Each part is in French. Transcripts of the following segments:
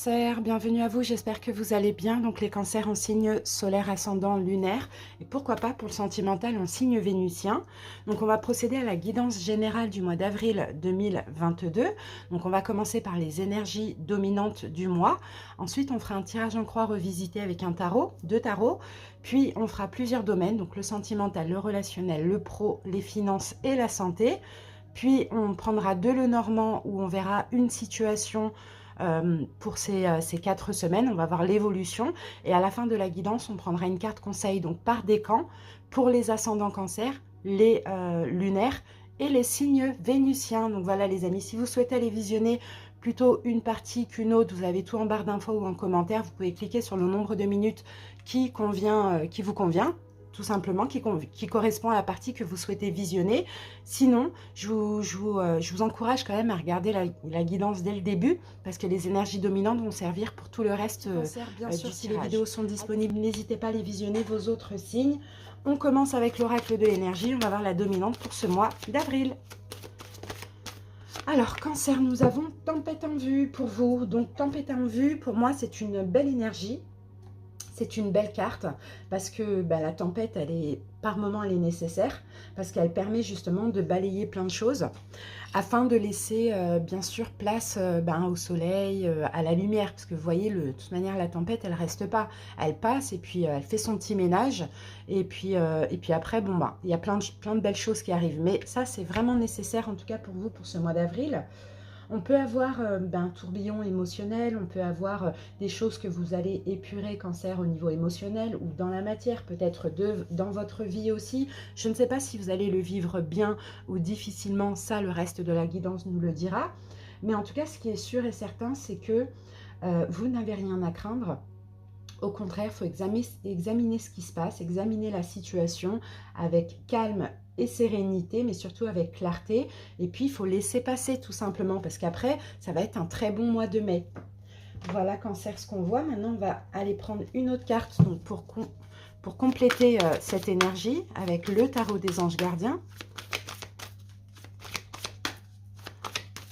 Cancer, bienvenue à vous, j'espère que vous allez bien. Donc les cancers en signe solaire, ascendant, lunaire et pourquoi pas pour le sentimental en signe vénusien. Donc on va procéder à la guidance générale du mois d'avril 2022. Donc on va commencer par les énergies dominantes du mois. Ensuite on fera un tirage en croix revisité avec un tarot, deux tarots. Puis on fera plusieurs domaines, donc le sentimental, le relationnel, le pro, les finances et la santé. Puis on prendra deux Lenormand où on verra une situation pour ces 4 semaines. On va voir l'évolution. Et à la fin de la guidance, on prendra une carte conseil donc par décan pour les ascendants cancer, les lunaires et les signes vénusiens. Donc voilà les amis, si vous souhaitez aller visionner plutôt une partie qu'une autre, vous avez tout en barre d'infos ou en commentaire. Vous pouvez cliquer sur le nombre de minutes qui vous convient, tout simplement, qui correspond à la partie que vous souhaitez visionner. Sinon, je vous encourage quand même à regarder la guidance dès le début, parce que les énergies dominantes vont servir pour tout le reste bien sûr, si les vidéos sont disponibles, n'hésitez pas à les visionner, vos autres signes. On commence avec l'oracle de l'énergie, on va voir la dominante pour ce mois d'avril. Alors, cancer, nous avons tempête en vue pour vous. Donc, tempête en vue, pour moi, c'est une belle énergie. C'est une belle carte parce que la tempête, par moment, elle est nécessaire parce qu'elle permet justement de balayer plein de choses afin de laisser bien sûr place au soleil, à la lumière. Parce que vous voyez, de toute manière, la tempête, elle reste pas. Elle passe et puis elle fait son petit ménage. Et puis après, il y a plein de belles choses qui arrivent. Mais ça, c'est vraiment nécessaire, en tout cas pour vous, pour ce mois d'avril. On peut avoir un tourbillon émotionnel, on peut avoir des choses que vous allez épurer, cancer, au niveau émotionnel ou dans la matière, peut-être dans votre vie aussi. Je ne sais pas si vous allez le vivre bien ou difficilement, ça le reste de la guidance nous le dira. Mais en tout cas, ce qui est sûr et certain, c'est que vous n'avez rien à craindre. Au contraire, il faut examiner ce qui se passe, examiner la situation avec calme et sérénité, mais surtout avec clarté. Et puis, il faut laisser passer tout simplement, parce qu'après, ça va être un très bon mois de mai. Voilà, cancer, ce qu'on voit. Maintenant, on va aller prendre une autre carte donc pour compléter cette énergie avec le tarot des anges gardiens.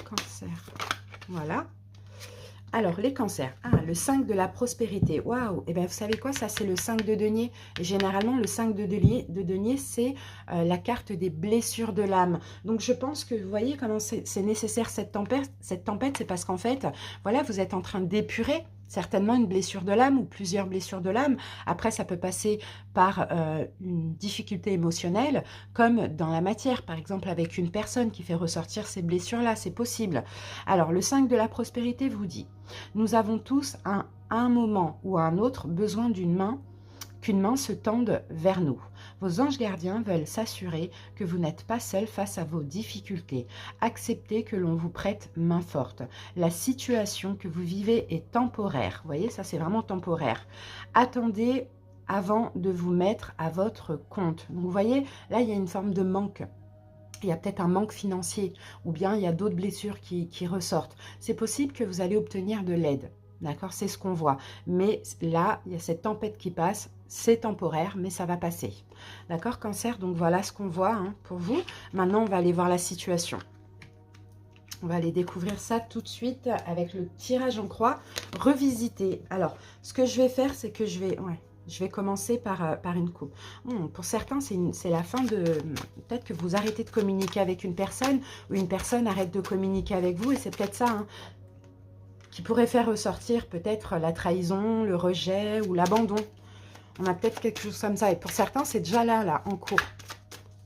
Cancer, voilà. Alors, les cancers. Ah, le 5 de la prospérité. Waouh! Et bien, vous savez quoi? Ça, c'est le 5 de denier. Et généralement, le 5 de denier, c'est la carte des blessures de l'âme. Donc, je pense que vous voyez comment c'est nécessaire cette tempête. Cette tempête, c'est parce qu'en fait, voilà, vous êtes en train d'épurer certainement une blessure de l'âme ou plusieurs blessures de l'âme. Après, ça peut passer par une difficulté émotionnelle, comme dans la matière, par exemple avec une personne qui fait ressortir ces blessures-là, c'est possible. Alors, le 5 de la prospérité vous dit, nous avons tous à un moment ou à un autre besoin qu'une main se tende vers nous. Vos anges gardiens veulent s'assurer que vous n'êtes pas seul face à vos difficultés. Acceptez que l'on vous prête main forte. La situation que vous vivez est temporaire. Vous voyez, ça c'est vraiment temporaire. Attendez avant de vous mettre à votre compte. Donc, vous voyez, là il y a une forme de manque. Il y a peut-être un manque financier ou bien il y a d'autres blessures qui ressortent. C'est possible que vous allez obtenir de l'aide. D'accord, c'est ce qu'on voit. Mais là, il y a cette tempête qui passe. C'est temporaire, mais ça va passer. D'accord, cancer? Donc voilà ce qu'on voit pour vous. Maintenant, on va aller voir la situation. On va aller découvrir ça tout de suite avec le tirage en croix revisité. Alors, ce que je vais faire, c'est que je vais commencer par une coupe. Pour certains, c'est la fin de... Peut-être que vous arrêtez de communiquer avec une personne ou une personne arrête de communiquer avec vous. Et c'est peut-être ça qui pourrait faire ressortir peut-être la trahison, le rejet ou l'abandon. On a peut-être quelque chose comme ça. Et pour certains, c'est déjà là, en cours.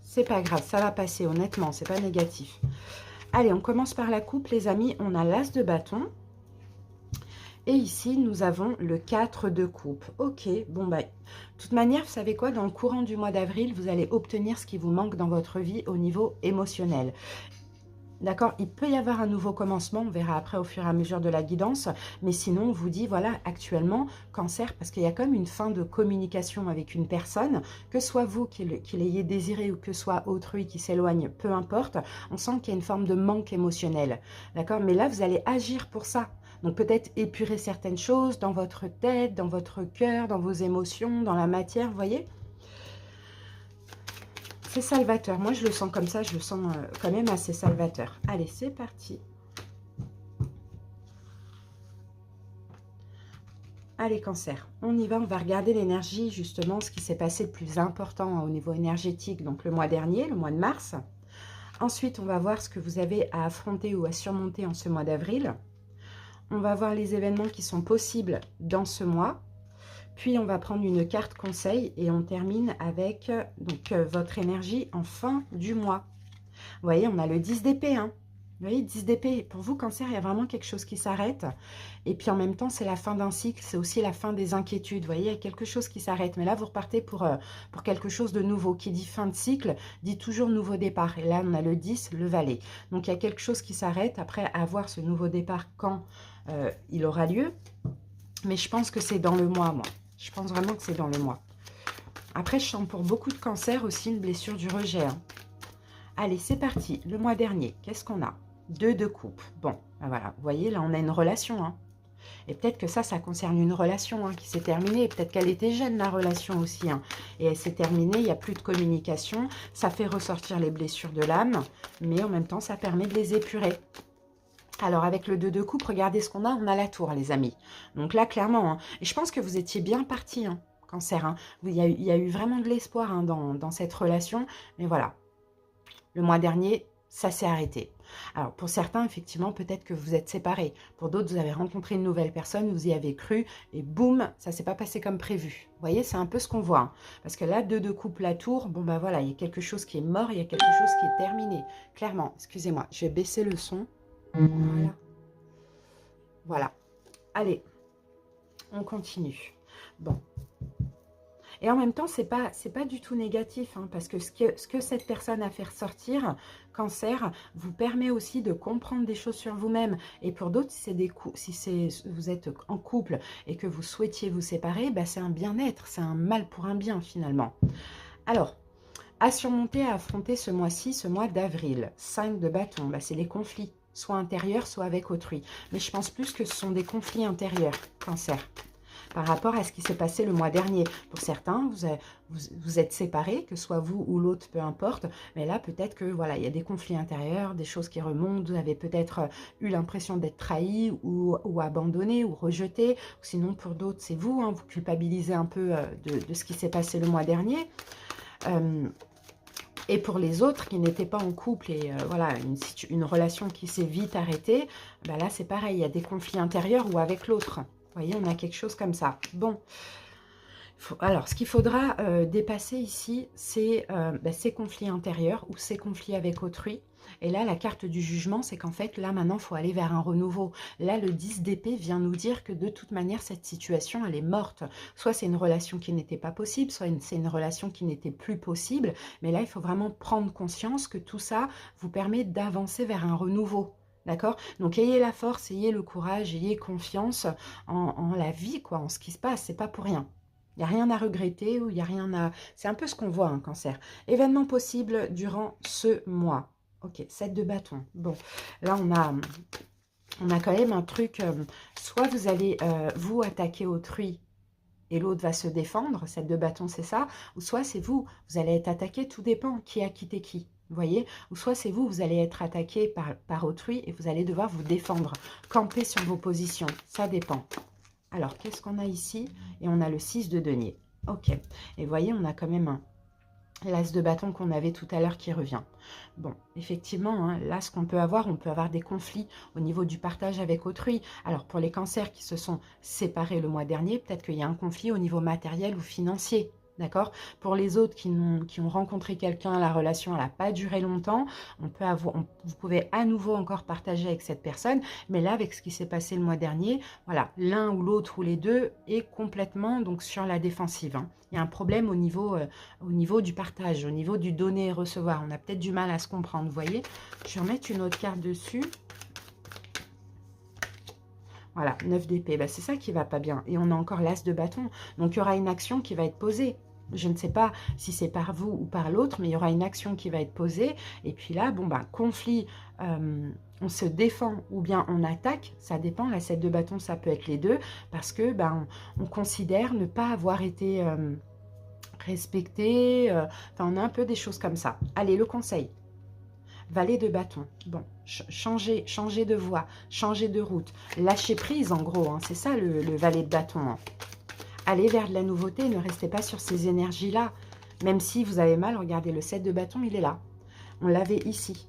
C'est pas grave, ça va passer, honnêtement. C'est pas négatif. Allez, on commence par la coupe, les amis. On a l'as de bâton. Et ici, nous avons le 4 de coupe. Ok, bon, de toute manière, vous savez quoi? Dans le courant du mois d'avril, vous allez obtenir ce qui vous manque dans votre vie au niveau émotionnel. D'accord? Il peut y avoir un nouveau commencement, on verra après au fur et à mesure de la guidance. Mais sinon, on vous dit, voilà, actuellement, cancer, parce qu'il y a comme une fin de communication avec une personne, que soit vous qui l'ayez désiré ou que soit autrui qui s'éloigne, peu importe, on sent qu'il y a une forme de manque émotionnel. D'accord? Mais là, vous allez agir pour ça. Donc peut-être épurer certaines choses dans votre tête, dans votre cœur, dans vos émotions, dans la matière, vous voyez? C'est salvateur. Moi, je le sens comme ça, je le sens quand même assez salvateur. Allez, c'est parti. Allez, cancer, on y va, on va regarder l'énergie, justement, ce qui s'est passé de plus important au niveau énergétique, donc le mois dernier, le mois de mars. Ensuite, on va voir ce que vous avez à affronter ou à surmonter en ce mois d'avril. On va voir les événements qui sont possibles dans ce mois. Puis, on va prendre une carte conseil et on termine avec donc, votre énergie en fin du mois. Vous voyez, on a le 10 d'épée, hein. Vous voyez, 10 d'épée, pour vous, cancer, il y a vraiment quelque chose qui s'arrête. Et puis, en même temps, c'est la fin d'un cycle, c'est aussi la fin des inquiétudes. Vous voyez, il y a quelque chose qui s'arrête. Mais là, vous repartez pour quelque chose de nouveau. Qui dit fin de cycle, dit toujours nouveau départ. Et là, on a le 10, le valet. Donc, il y a quelque chose qui s'arrête. Après, à voir ce nouveau départ quand il aura lieu. Mais je pense que c'est dans le mois, moi. Je pense vraiment que c'est dans le mois. Après, je sens pour beaucoup de cancers aussi une blessure du rejet, hein. Allez, c'est parti. Le mois dernier, qu'est-ce qu'on a? 2 de coupe. Bon, ben voilà. Vous voyez, là, on a une relation, hein. Et peut-être que ça concerne une relation, hein, qui s'est terminée. Peut-être qu'elle était jeune, la relation aussi, hein. Et elle s'est terminée, il n'y a plus de communication. Ça fait ressortir les blessures de l'âme. Mais en même temps, ça permet de les épurer. Alors, avec le 2 de coupe, regardez ce qu'on a. On a la tour, les amis. Donc là, clairement, hein. Et je pense que vous étiez bien partis, hein, cancer, hein. Il y a eu vraiment de l'espoir, hein, dans cette relation. Mais voilà. Le mois dernier, ça s'est arrêté. Alors, pour certains, effectivement, peut-être que vous êtes séparés. Pour d'autres, vous avez rencontré une nouvelle personne, vous y avez cru, et boum, ça ne s'est pas passé comme prévu. Vous voyez, c'est un peu ce qu'on voit, hein. Parce que là, 2 de coupe, la tour, bon, ben voilà, il y a quelque chose qui est mort, il y a quelque chose qui est terminé. Clairement, excusez-moi, je vais baisser le son. Voilà. Voilà. Allez, on continue. Bon. Et en même temps, c'est pas du tout négatif, hein, parce que ce que cette personne a fait ressortir, cancer, vous permet aussi de comprendre des choses sur vous-même. Et pour d'autres, si vous êtes en couple et que vous souhaitiez vous séparer, bah, c'est un bien-être, c'est un mal pour un bien finalement. Alors, à surmonter, à affronter ce mois-ci, ce mois d'avril, 5 de bâton, bah, c'est les conflits, soit intérieurs, soit avec autrui. Mais je pense plus que ce sont des conflits intérieurs, cancer, par rapport à ce qui s'est passé le mois dernier. Pour certains, vous êtes séparés, que ce soit vous ou l'autre, peu importe. Mais là, peut-être que voilà, il y a des conflits intérieurs, des choses qui remontent. Vous avez peut-être eu l'impression d'être trahi ou abandonné ou rejeté. Sinon, pour d'autres, c'est vous, hein, vous culpabilisez un peu de ce qui s'est passé le mois dernier. Et pour les autres qui n'étaient pas en couple et voilà, une relation qui s'est vite arrêtée, bah là, c'est pareil, il y a des conflits intérieurs ou avec l'autre. Vous voyez, on a quelque chose comme ça. Bon, alors, ce qu'il faudra dépasser ici, c'est ces conflits intérieurs ou ces conflits avec autrui. Et là, la carte du jugement, c'est qu'en fait, là, maintenant, il faut aller vers un renouveau. Là, le 10 d'épée vient nous dire que de toute manière, cette situation, elle est morte. Soit c'est une relation qui n'était pas possible, soit c'est une relation qui n'était plus possible. Mais là, il faut vraiment prendre conscience que tout ça vous permet d'avancer vers un renouveau. D'accord? Donc, ayez la force, ayez le courage, ayez confiance en la vie, quoi, en ce qui se passe. C'est pas pour rien. Il n'y a rien à regretter ou il n'y a rien à... C'est un peu ce qu'on voit, un cancer. Événement possible durant ce mois. Ok, 7 de bâton. Bon, là, on a quand même un truc... soit vous allez vous attaquer autrui et l'autre va se défendre. 7 de bâton, c'est ça. Ou soit c'est vous. Vous allez être attaqué. Tout dépend qui a quitté qui. Vous voyez? Ou soit c'est vous. Vous allez être attaqué par autrui et vous allez devoir vous défendre. Camper sur vos positions. Ça dépend. Alors, qu'est-ce qu'on a ici? Et on a le 6 de denier. Ok. Et vous voyez, on a quand même l'as de bâton qu'on avait tout à l'heure qui revient. Bon, effectivement, hein, là, ce qu'on peut avoir, on peut avoir des conflits au niveau du partage avec autrui. Alors, pour les cancers qui se sont séparés le mois dernier, peut-être qu'il y a un conflit au niveau matériel ou financier. D'accord? Pour les autres qui ont rencontré quelqu'un, la relation n'a pas duré longtemps, vous pouvez à nouveau encore partager avec cette personne, mais là, avec ce qui s'est passé le mois dernier, voilà, l'un ou l'autre ou les deux est complètement donc sur la défensive, hein. Il y a un problème au niveau du partage, au niveau du donner et recevoir. On a peut-être du mal à se comprendre, vous voyez? Je vais remettre une autre carte dessus. Voilà, 9 d'épée, bah, c'est ça qui va pas bien. Et on a encore l'as de bâton. Donc, il y aura une action qui va être posée. Je ne sais pas si c'est par vous ou par l'autre, mais il y aura une action qui va être posée. Et puis là, bon, bah, conflit, on se défend ou bien on attaque. Ça dépend, la 7 de bâton, ça peut être les deux. Parce que bah, on considère ne pas avoir été respecté. Enfin, on a un peu des choses comme ça. Allez, le conseil. Valet de bâton. Bon, Changez de voie, changez de route. Lâchez prise, en gros. Hein, c'est ça, le valet de bâton. Hein. Allez vers de la nouveauté, ne restez pas sur ces énergies-là. Même si vous avez mal, regardez, le 7 de bâton, il est là. On l'avait ici.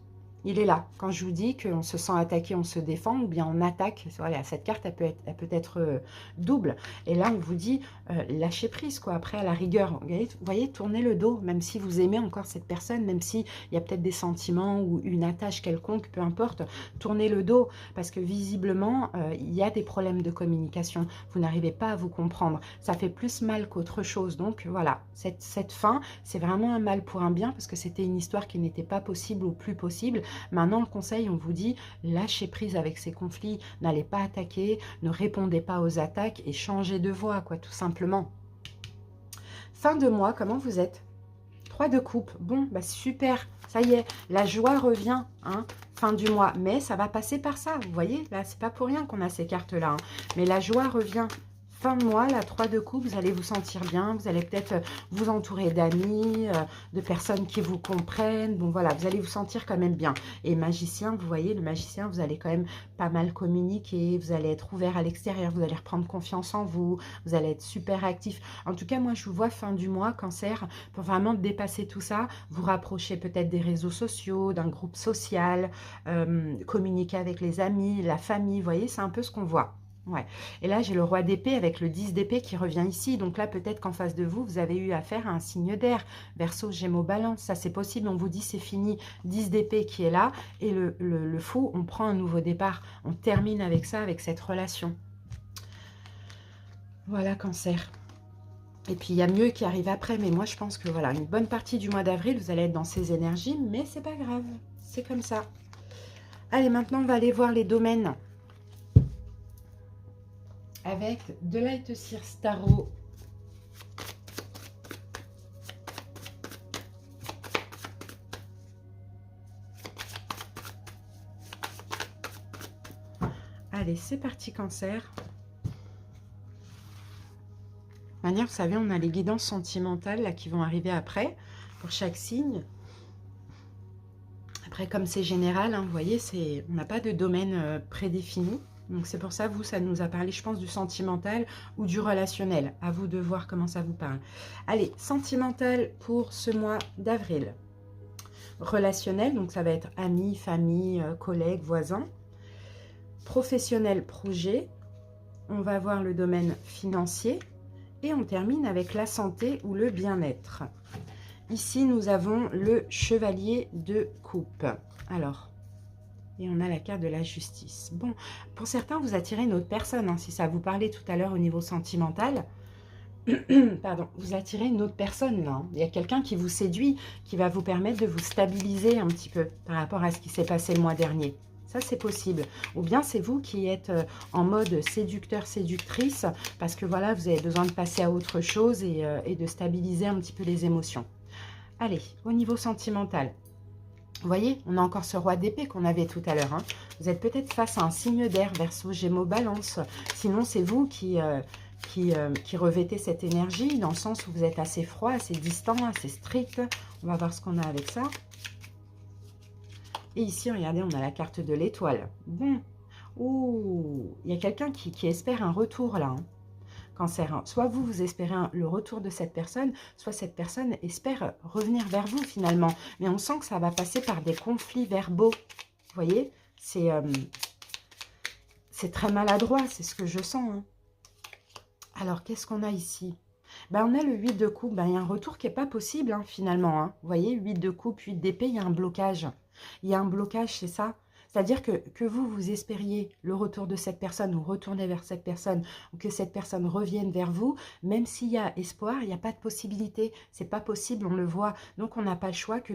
Il est là. Quand je vous dis qu'on se sent attaqué, on se défend, ou bien on attaque. Voilà, cette carte, elle peut être double. Et là, on vous dit, lâchez prise, quoi. Après, à la rigueur, vous voyez, tournez le dos, même si vous aimez encore cette personne, même s'il y a peut-être des sentiments ou une attache quelconque, peu importe, tournez le dos. Parce que visiblement, il y a des problèmes de communication. Vous n'arrivez pas à vous comprendre. Ça fait plus mal qu'autre chose. Donc, voilà, cette fin, c'est vraiment un mal pour un bien, parce que c'était une histoire qui n'était pas possible ou plus possible. Maintenant, le conseil, on vous dit, lâchez prise avec ces conflits, n'allez pas attaquer, ne répondez pas aux attaques et changez de voie, quoi, tout simplement. Fin de mois, comment vous êtes? 3 de coupe, bon, bah super, ça y est, la joie revient, hein, fin du mois, mais ça va passer par ça, vous voyez, là, c'est pas pour rien qu'on a ces cartes-là, hein, mais la joie revient. Fin de mois, la 3 de coupe, vous allez vous sentir bien, vous allez peut-être vous entourer d'amis, de personnes qui vous comprennent, bon voilà, vous allez vous sentir quand même bien. Et magicien, vous voyez, le magicien, vous allez quand même pas mal communiquer, vous allez être ouvert à l'extérieur, vous allez reprendre confiance en vous, vous allez être super actif. En tout cas, moi, je vous vois fin du mois, cancer, pour vraiment dépasser tout ça, vous rapprocher peut-être des réseaux sociaux, d'un groupe social, communiquer avec les amis, la famille, vous voyez, c'est un peu ce qu'on voit. Ouais. Et là, j'ai le roi d'épée avec le 10 d'épée qui revient ici. Donc là, peut-être qu'en face de vous, vous avez eu affaire à un signe d'air. Verseau, Gémeaux, Balance, ça c'est possible. On vous dit c'est fini. 10 d'épée qui est là. Et le fou, on prend un nouveau départ. On termine avec ça, avec cette relation. Voilà, cancer. Et puis, il y a mieux qui arrive après. Mais moi, je pense que voilà, une bonne partie du mois d'avril, vous allez être dans ces énergies. Mais c'est pas grave. C'est comme ça. Allez, maintenant, on va aller voir les domaines. Avec de Light Circe Tarot. Allez, c'est parti, cancer. De manière, vous savez, on a les guidances sentimentales là, qui vont arriver après, pour chaque signe. Après, comme c'est général, hein, vous voyez, on n'a pas de domaine prédéfini. Donc c'est pour ça, vous, ça nous a parlé, je pense, du sentimental ou du relationnel. À vous de voir comment ça vous parle. Allez, sentimental pour ce mois d'avril. Relationnel, donc ça va être amis, famille, collègues, voisins. Professionnel, projet. On va voir le domaine financier. Et on termine avec la santé ou le bien-être. Ici, nous avons le chevalier de coupe. Alors... Et on a la carte de la justice. Bon, pour certains, vous attirez une autre personne. Hein, si ça vous parlait tout à l'heure au niveau sentimental, pardon, vous attirez une autre personne. Là, hein. Il y a quelqu'un qui vous séduit, qui va vous permettre de vous stabiliser un petit peu par rapport à ce qui s'est passé le mois dernier. Ça, c'est possible. Ou bien, c'est vous qui êtes en mode séducteur, séductrice, parce que voilà, vous avez besoin de passer à autre chose et de stabiliser un petit peu les émotions. Allez, au niveau sentimental. Vous voyez, on a encore ce roi d'épée qu'on avait tout à l'heure. Hein. Vous êtes peut-être face à un signe d'air, Verseau, Gémeaux, Balance. Sinon, c'est vous qui revêtez cette énergie, dans le sens où vous êtes assez froid, assez distant, assez strict. On va voir ce qu'on a avec ça. Et ici, regardez, on a la carte de l'étoile. Bon. Ouh, il y a quelqu'un qui espère un retour là. Hein. Cancer, hein. Soit vous espérez le retour de cette personne, soit cette personne espère revenir vers vous finalement. Mais on sent que ça va passer par des conflits verbaux. Vous voyez, c'est très maladroit, c'est ce que je sens. Hein. Alors, qu'est-ce qu'on a ici? Ben, on a le 8 de coupe, ben, il y a un retour qui n'est pas possible hein, finalement. Hein. Vous voyez, 8 de coupe, 8 d'épée, il y a un blocage. Il y a un blocage, c'est ça. C'est-à-dire que vous espériez le retour de cette personne ou retourner vers cette personne ou que cette personne revienne vers vous, même s'il y a espoir, il n'y a pas de possibilité. C'est pas possible, on le voit. Donc, on n'a pas le choix que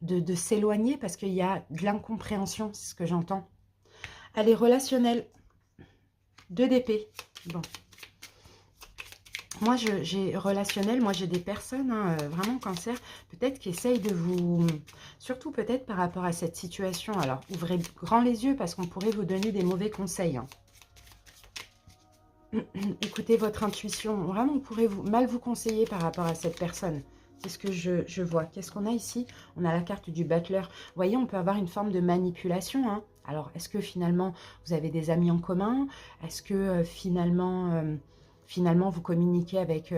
de s'éloigner parce qu'il y a de l'incompréhension, c'est ce que j'entends. Allez, relationnel. 2 d'épée. Bon. Moi, j'ai relationnel, moi j'ai des personnes, hein, vraiment cancer, peut-être qui essayent de vous... Surtout peut-être par rapport à cette situation. Alors, ouvrez grand les yeux parce qu'on pourrait vous donner des mauvais conseils. Hein. Écoutez votre intuition. Vraiment, on pourrait mal vous conseiller par rapport à cette personne. C'est ce que je vois. Qu'est-ce qu'on a ici? On a la carte du battleur. Vous voyez, on peut avoir une forme de manipulation, hein. Alors, est-ce que finalement, vous avez des amis en commun? Est-ce que finalement, vous communiquez avec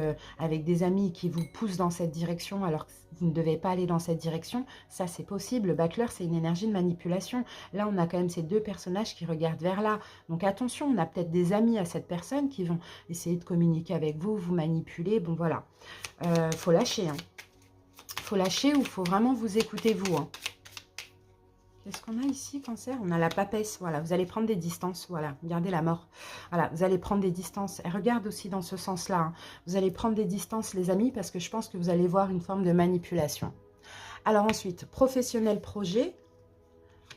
des amis qui vous poussent dans cette direction alors que vous ne devez pas aller dans cette direction? Ça, c'est possible. Le battleur, c'est une énergie de manipulation. Là, on a quand même ces deux personnages qui regardent vers là. Donc, attention, on a peut-être des amis à cette personne qui vont essayer de communiquer avec vous, vous manipuler. Bon, voilà. Faut lâcher, hein. Faut lâcher ou faut vraiment vous écouter, vous, hein. Qu'est-ce qu'on a ici, Cancer? On a la papesse, voilà, vous allez prendre des distances, voilà, regardez la mort. Voilà, vous allez prendre des distances. Et regarde aussi dans ce sens-là, hein. Vous allez prendre des distances, les amis, parce que je pense que vous allez voir une forme de manipulation. Alors ensuite, professionnel projet.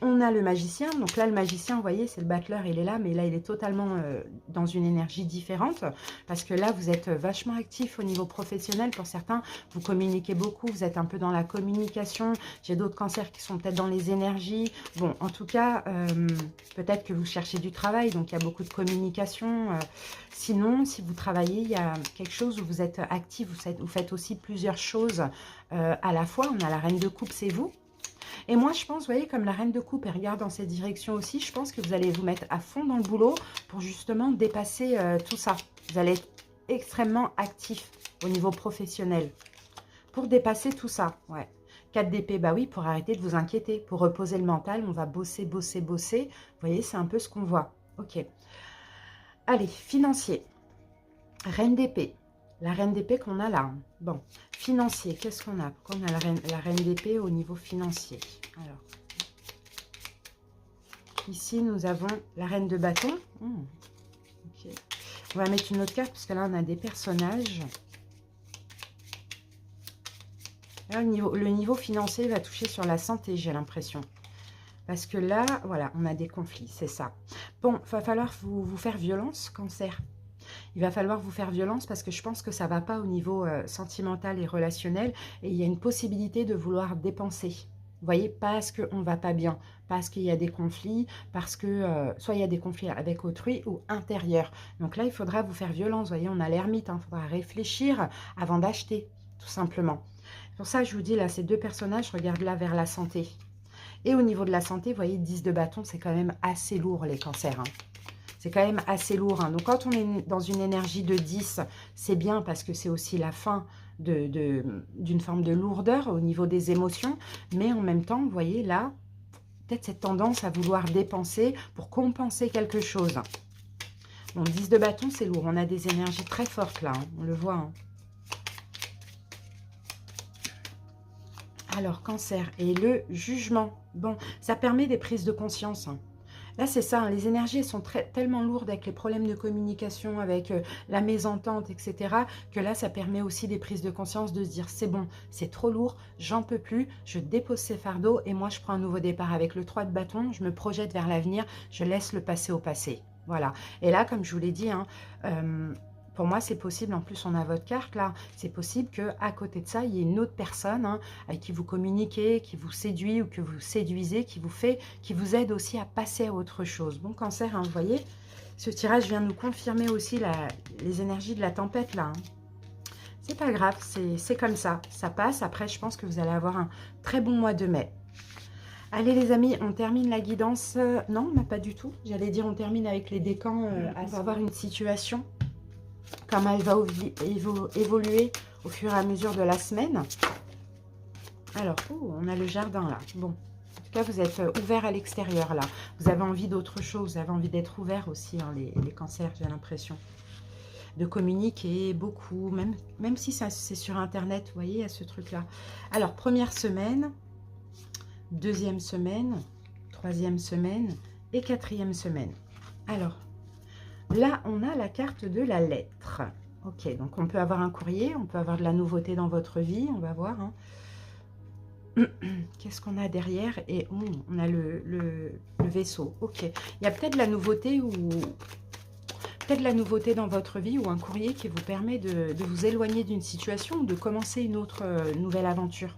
On a le magicien, donc là le magicien, vous voyez, c'est le battleur, il est là, mais là il est totalement dans une énergie différente, parce que là vous êtes vachement actif au niveau professionnel, pour certains, vous communiquez beaucoup, vous êtes un peu dans la communication, j'ai d'autres cancers qui sont peut-être dans les énergies, bon, en tout cas, peut-être que vous cherchez du travail, donc il y a beaucoup de communication, sinon, si vous travaillez, il y a quelque chose où vous êtes actif, vous faites aussi plusieurs choses à la fois, on a la reine de coupe, c'est vous. Et moi, je pense, vous voyez, comme la reine de coupe, elle regarde dans cette direction aussi, je pense que vous allez vous mettre à fond dans le boulot pour justement dépasser tout ça. Vous allez être extrêmement actif au niveau professionnel pour dépasser tout ça, ouais. 4 d'épée, bah oui, pour arrêter de vous inquiéter, pour reposer le mental, on va bosser, bosser, bosser. Vous voyez, c'est un peu ce qu'on voit. Ok. Allez, financier. Reine d'épée. La reine d'épée qu'on a là. Bon, financier, qu'est-ce qu'on a? Pourquoi on a la reine d'épée au niveau financier? Alors, ici, nous avons la reine de bâton. Okay. On va mettre une autre carte, parce que là, on a des personnages. Là, le niveau financier va toucher sur la santé, j'ai l'impression. Parce que là, voilà, on a des conflits, c'est ça. Bon, il va falloir vous faire violence, Cancer. Il va falloir vous faire violence parce que je pense que ça ne va pas au niveau sentimental et relationnel. Et il y a une possibilité de vouloir dépenser. Vous voyez, parce qu'on ne va pas bien, parce qu'il y a des conflits, parce que soit il y a des conflits avec autrui ou intérieur. Donc là, il faudra vous faire violence. Vous voyez, on a l'ermite, il faudra réfléchir avant d'acheter, tout simplement. Pour ça, je vous dis, là, ces deux personnages, regardent là vers la santé. Et au niveau de la santé, vous voyez, 10 de bâton, c'est quand même assez lourd, les cancers, hein. C'est quand même assez lourd, hein. Donc, quand on est dans une énergie de 10, c'est bien parce que c'est aussi la fin d'une forme de lourdeur au niveau des émotions. Mais en même temps, vous voyez, là, peut-être cette tendance à vouloir dépenser pour compenser quelque chose. Bon, 10 de bâton, c'est lourd. On a des énergies très fortes, là, hein. On le voit, hein. Alors, cancer et le jugement. Bon, ça permet des prises de conscience, hein. Là, c'est ça, hein, les énergies elles sont tellement lourdes avec les problèmes de communication, avec la mésentente, etc., que là, ça permet aussi des prises de conscience de se dire, c'est bon, c'est trop lourd, j'en peux plus, je dépose ces fardeaux et moi, je prends un nouveau départ. Avec le 3 de bâton, je me projette vers l'avenir, je laisse le passé au passé. Voilà. Et là, comme je vous l'ai dit, hein, pour moi, c'est possible, en plus on a votre carte là, c'est possible qu'à côté de ça, il y ait une autre personne hein, avec qui vous communiquez, qui vous séduit ou que vous séduisez, qui vous aide aussi à passer à autre chose. Bon, cancer, hein, vous voyez, ce tirage vient nous confirmer aussi les énergies de la tempête là. Hein. C'est pas grave, c'est comme ça, ça passe. Après, je pense que vous allez avoir un très bon mois de mai. Allez les amis, on termine la guidance. Non, pas du tout. J'allais dire on termine avec les décans. On va avoir une situation. Comment elle va évoluer au fur et à mesure de la semaine. Alors, on a le jardin là. Bon, en tout cas, vous êtes ouvert à l'extérieur là. Vous avez envie d'autre chose. Vous avez envie d'être ouvert aussi, hein, les cancers, j'ai l'impression. De communiquer beaucoup, même si c'est sur Internet, vous voyez, il y a ce truc-là. Alors, première semaine, deuxième semaine, troisième semaine et quatrième semaine. Alors, là, on a la carte de la lettre. Ok, donc on peut avoir un courrier, on peut avoir de la nouveauté dans votre vie, on va voir. Hein. Qu'est-ce qu'on a derrière? Et on a le vaisseau. Ok, il y a peut-être de la nouveauté ou peut-être la nouveauté dans votre vie ou un courrier qui vous permet de vous éloigner d'une situation ou de commencer une autre nouvelle aventure.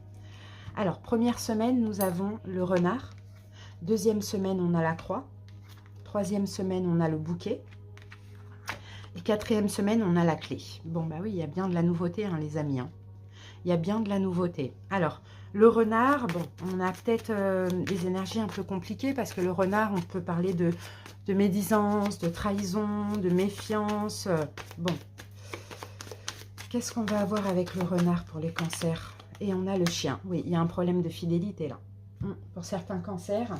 Alors, première semaine, nous avons le renard. Deuxième semaine, on a la croix. Troisième semaine, on a le bouquet. Et quatrième semaine, on a la clé. Bon, bah oui, il y a bien de la nouveauté, hein, les amis. Hein. il y a bien de la nouveauté. Alors, le renard, bon, on a peut-être des énergies un peu compliquées parce que le renard, on peut parler de médisance, de trahison, de méfiance. Bon, qu'est-ce qu'on va avoir avec le renard pour les cancers? Et on a le chien. Oui, il y a un problème de fidélité là. Pour certains cancers,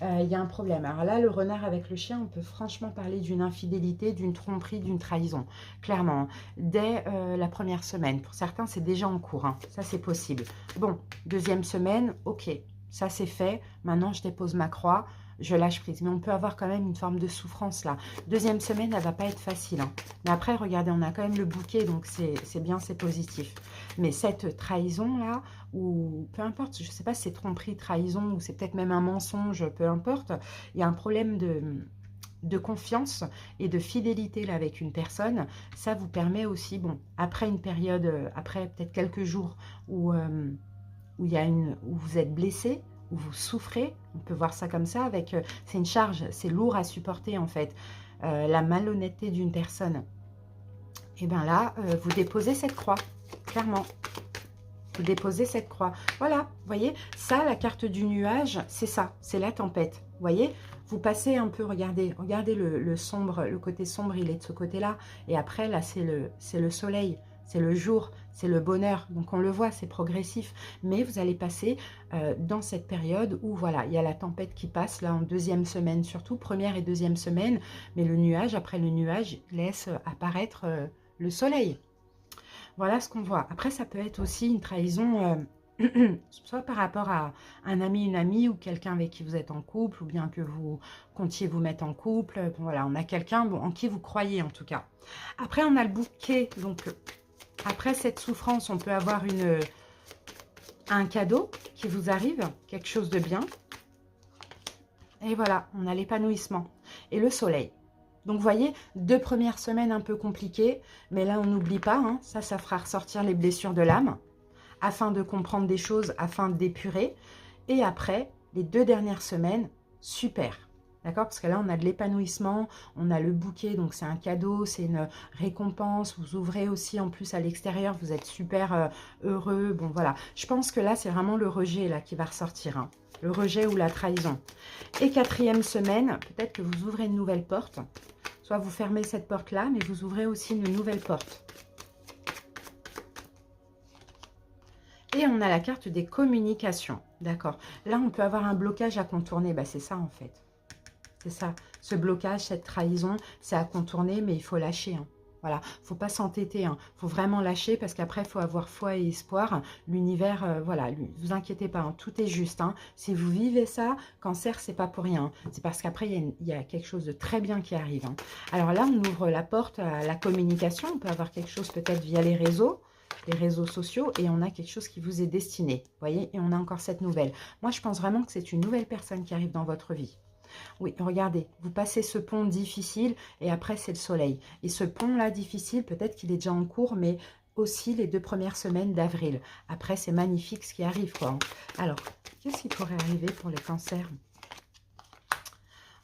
il y a un problème. Alors là, le renard avec le chien, on peut franchement parler d'une infidélité, d'une tromperie, d'une trahison. Clairement, dès la première semaine. Pour certains, c'est déjà en cours. Hein. Ça, c'est possible. Bon, deuxième semaine, ok. Ça, c'est fait. Maintenant, je dépose ma croix. Je lâche prise. Mais on peut avoir quand même une forme de souffrance là. Deuxième semaine, elle ne va pas être facile. Hein. Mais après, regardez, on a quand même le bouquet. Donc, c'est bien, c'est positif. Mais cette trahison là, ou peu importe, je ne sais pas si c'est tromperie, trahison, ou c'est peut-être même un mensonge, peu importe. Il y a un problème de confiance et de fidélité là avec une personne. Ça vous permet aussi, bon, après une période, après peut-être quelques jours où où vous êtes blessé, où vous souffrez, on peut voir ça comme ça, avec c'est une charge, c'est lourd à supporter en fait, la malhonnêteté d'une personne. Et bien là, vous déposez cette croix, clairement. Vous déposez cette croix. Voilà, vous voyez, ça, la carte du nuage, c'est ça, c'est la tempête. Vous voyez, vous passez un peu, regardez le sombre, le côté sombre, il est de ce côté-là. Et après, là, c'est le soleil, c'est le jour, c'est le bonheur. Donc, on le voit, c'est progressif. Mais vous allez passer dans cette période où, voilà, il y a la tempête qui passe, là, en deuxième semaine surtout, première et deuxième semaine. Mais le nuage, après le nuage, laisse apparaître le soleil. Voilà ce qu'on voit. Après, ça peut être aussi une trahison, soit par rapport à un ami, une amie, ou quelqu'un avec qui vous êtes en couple, ou bien que vous comptiez vous mettre en couple. Bon, voilà, on a quelqu'un en qui vous croyez en tout cas. Après, on a le bouquet. Donc, après cette souffrance, on peut avoir un cadeau qui vous arrive, quelque chose de bien. Et voilà, on a l'épanouissement et le soleil. Donc, vous voyez, 2 premières semaines un peu compliquées, mais là, on n'oublie pas, hein, ça fera ressortir les blessures de l'âme, afin de comprendre des choses, afin d'épurer. Et après, les 2 dernières semaines, super. D'accord? Parce que là, on a de l'épanouissement, on a le bouquet, donc c'est un cadeau, c'est une récompense. Vous ouvrez aussi en plus à l'extérieur, vous êtes super heureux. Bon, voilà. Je pense que là, c'est vraiment le rejet là qui va ressortir. Hein. Le rejet ou la trahison. Et 4e semaine, peut-être que vous ouvrez une nouvelle porte. Soit vous fermez cette porte-là, mais vous ouvrez aussi une nouvelle porte. Et on a la carte des communications. D'accord. Là, on peut avoir un blocage à contourner. Bah, c'est ça, en fait. C'est ça. Ce blocage, cette trahison, c'est à contourner, mais il faut lâcher. Hein. Voilà, il ne faut pas s'entêter, il faut vraiment lâcher parce qu'après, il faut avoir foi et espoir. L'univers, voilà, ne vous inquiétez pas, hein, tout est juste. Hein. Si vous vivez ça, cancer, c'est pas pour rien. C'est parce qu'après, il y a quelque chose de très bien qui arrive. Hein. Alors là, on ouvre la porte à la communication. On peut avoir quelque chose peut-être via les réseaux sociaux, et on a quelque chose qui vous est destiné. Vous voyez, et on a encore cette nouvelle. Moi, je pense vraiment que c'est une nouvelle personne qui arrive dans votre vie. Oui, regardez, vous passez ce pont difficile et après c'est le soleil. Et ce pont-là difficile, peut-être qu'il est déjà en cours, mais aussi les 2 premières semaines d'avril. Après, c'est magnifique ce qui arrive, quoi. Alors, qu'est-ce qui pourrait arriver pour les cancers?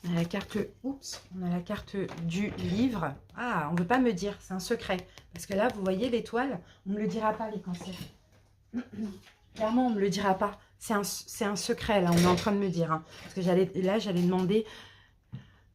On a la carte, oups, on a la carte du livre. Ah, on ne veut pas me dire, c'est un secret. Parce que là, vous voyez l'étoile, on ne me le dira pas, les cancers. Clairement, on ne me le dira pas. C'est un secret, là, on est en train de me dire. Hein. Parce que j'allais demander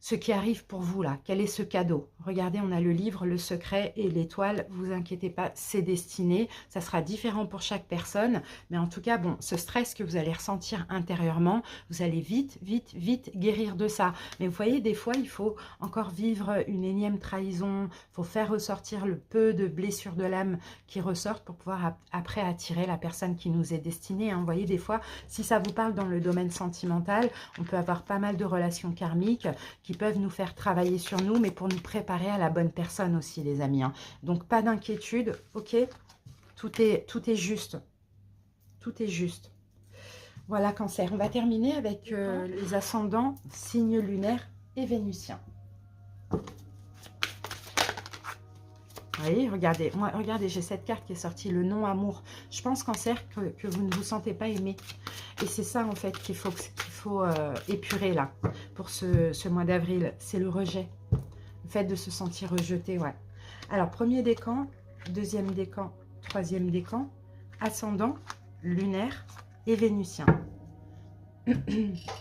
ce qui arrive pour vous, là. Quel est ce cadeau? Regardez, on a le livre, le secret et l'étoile. Vous inquiétez pas, c'est destiné. Ça sera différent pour chaque personne. Mais en tout cas, bon, ce stress que vous allez ressentir intérieurement, vous allez vite, vite, vite guérir de ça. Mais vous voyez, des fois, il faut encore vivre une énième trahison. Il faut faire ressortir le peu de blessures de l'âme qui ressortent pour pouvoir après attirer la personne qui nous est destinée. Hein. Vous voyez, des fois, si ça vous parle dans le domaine sentimental, on peut avoir pas mal de relations karmiques qui peuvent nous faire travailler sur nous, mais pour nous préparer à la bonne personne aussi, les amis. Hein. Donc, pas d'inquiétude, ok? Tout est juste. Tout est juste. Voilà, cancer. On va terminer avec les ascendants, signes lunaires et vénusiens. Oui, regardez, moi, regardez, j'ai cette carte qui est sortie, le non-amour. Je pense, cancer, que vous ne vous sentez pas aimé. Et c'est ça, en fait, qu'il faut épurer, là, pour ce mois d'avril. C'est le rejet. Le fait de se sentir rejeté, ouais. Alors, premier décan, deuxième décan, troisième décan, ascendant, lunaire et vénusien.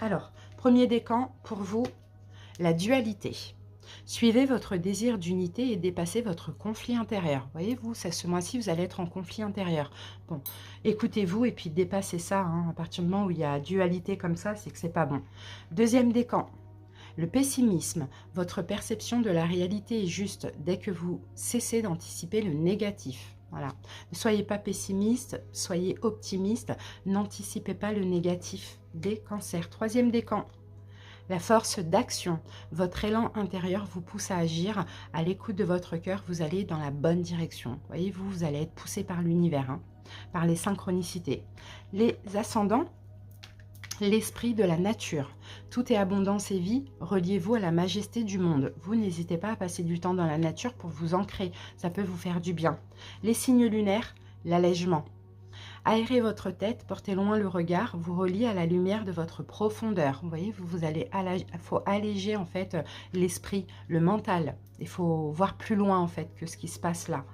Alors, premier décan pour vous, la dualité. Suivez votre désir d'unité et dépassez votre conflit intérieur. Voyez-vous, ce mois-ci, vous allez être en conflit intérieur. Bon, écoutez-vous et puis dépassez ça. Hein. À partir du moment où il y a dualité comme ça, c'est que c'est pas bon. Deuxième décan, le pessimisme. Votre perception de la réalité est juste dès que vous cessez d'anticiper le négatif. Voilà. Ne soyez pas pessimiste, soyez optimiste. N'anticipez pas le négatif des cancers. Troisième décan, la force d'action. Votre élan intérieur vous pousse à agir. À l'écoute de votre cœur, vous allez dans la bonne direction. Voyez-vous, vous allez être poussé par l'univers, hein, par les synchronicités. Les ascendants, l'esprit de la nature. Tout est abondance et vie. Reliez-vous à la majesté du monde. Vous n'hésitez pas à passer du temps dans la nature pour vous ancrer. Ça peut vous faire du bien. Les signes lunaires, l'allègement. Aérez votre tête, portez loin le regard, vous reliez à la lumière de votre profondeur. Vous voyez, il faut alléger en fait l'esprit, le mental. Il faut voir plus loin en fait que ce qui se passe là.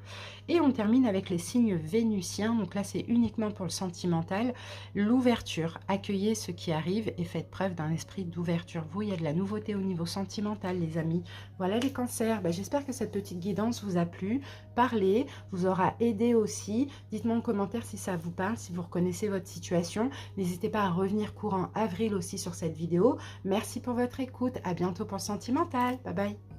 Et on termine avec les signes vénusiens. Donc là, c'est uniquement pour le sentimental. L'ouverture. Accueillez ce qui arrive et faites preuve d'un esprit d'ouverture. Vous, il y a de la nouveauté au niveau sentimental, les amis. Voilà les cancers. J'espère que cette petite guidance vous a plu. Parlez, vous aura aidé aussi. Dites-moi en commentaire si ça vous parle, si vous reconnaissez votre situation. N'hésitez pas à revenir courant avril aussi sur cette vidéo. Merci pour votre écoute. À bientôt pour le sentimental. Bye bye.